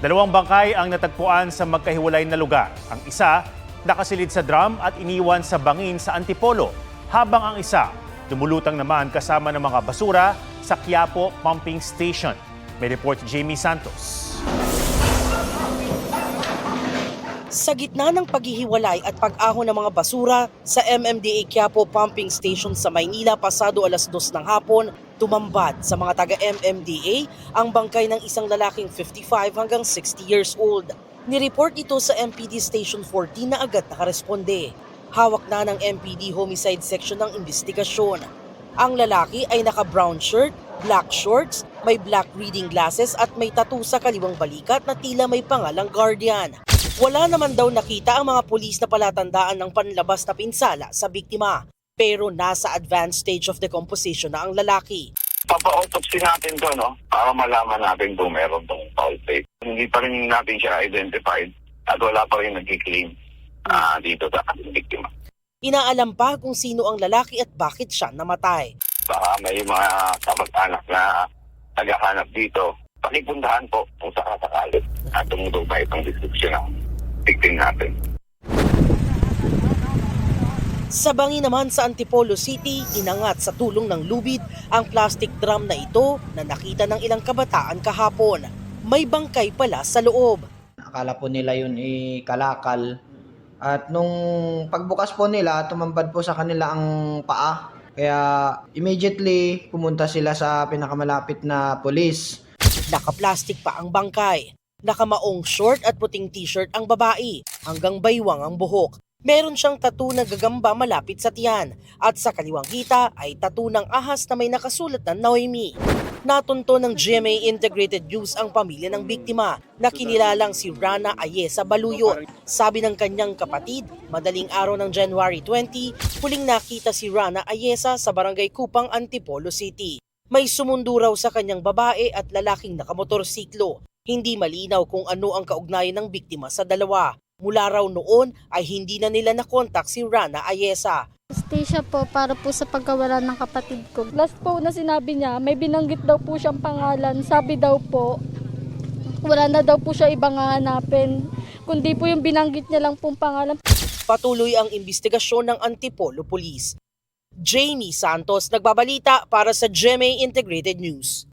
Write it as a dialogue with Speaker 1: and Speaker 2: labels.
Speaker 1: Dalawang bangkay ang natagpuan sa magkahiwalay na lugar. Ang isa, nakasilid sa drum at iniwan sa bangin sa Antipolo, habang ang isa, tumulutang naman kasama ng mga basura sa Quiapo Pumping Station. May report Jamie Santos.
Speaker 2: Sa gitna ng paghihiwalay at pag-ahon ng mga basura sa MMDA Quiapo Pumping Station sa Maynila pasado 2:00 ng hapon, tumambad sa mga taga-MMDA ang bangkay ng isang lalaking 55 hanggang 60 years old. Nireport ito sa MPD Station 14 na agad nakaresponde. Hawak na ng MPD Homicide Section ng investigasyon. Ang lalaki ay naka-brown shirt, black shorts, may black reading glasses at may tattoo sa kaliwang balikat na tila may pangalang Guardian. Wala naman daw nakita ang mga pulis na palatandaan ng panlabas na pinsala sa biktima. Pero nasa advanced stage of decomposition na ang lalaki.
Speaker 3: Papa-autopsy natin to, no? Para malaman natin kung meron tong foul play. Hindi pa rin natin siya identified at wala pa rin nag-claim dito sa biktima.
Speaker 2: Inaalam pa kung sino ang lalaki at bakit siya namatay.
Speaker 3: Baka may mga kamag-anak na naghahanap dito. Pakipuntahan po kung sakasakali at tumutong pa itong description ng victim natin.
Speaker 2: Sa bangin naman sa Antipolo City, inangat sa tulong ng lubid ang plastic drum na ito na nakita ng ilang kabataan kahapon. May bangkay pala sa loob.
Speaker 4: Akala po nila yun kalakal. At nung pagbukas po nila, tumambad po sa kanila ang paa. Kaya immediately pumunta sila sa pinakamalapit na pulis.
Speaker 2: Naka-plastic pa ang bangkay. Nakamaong short at puting t-shirt ang babae, hanggang baywang ang buhok. Meron siyang tattoo na gagamba malapit sa tiyan at sa kaliwang hita ay tattoo ng ahas na may nakasulat na Noemi. Natunto ng GMA Integrated News ang pamilya ng biktima na kinilalang si Rana Ayesa Baluyot. Sabi ng kanyang kapatid, madaling araw ng January 20, huling nakita si Rana Ayesa sa Barangay Kupang, Antipolo City. May sumundo raw sa kanyang babae at lalaking nakamotorsiklo. Hindi malinaw kung ano ang kaugnayan ng biktima sa dalawa. Mula raw noon ay hindi na nila nakontak si Rana Ayesa.
Speaker 5: Stay siya po para po sa pagkawala ng kapatid ko. Last po na sinabi niya, may binanggit daw po siyang pangalan. Sabi daw po, wala na daw po siya ibang hahanapin. Kundi po yung binanggit niya lang pong pangalan.
Speaker 2: Patuloy ang investigasyon ng Antipolo Police. Jamie Santos nagbabalita para sa GMA Integrated News.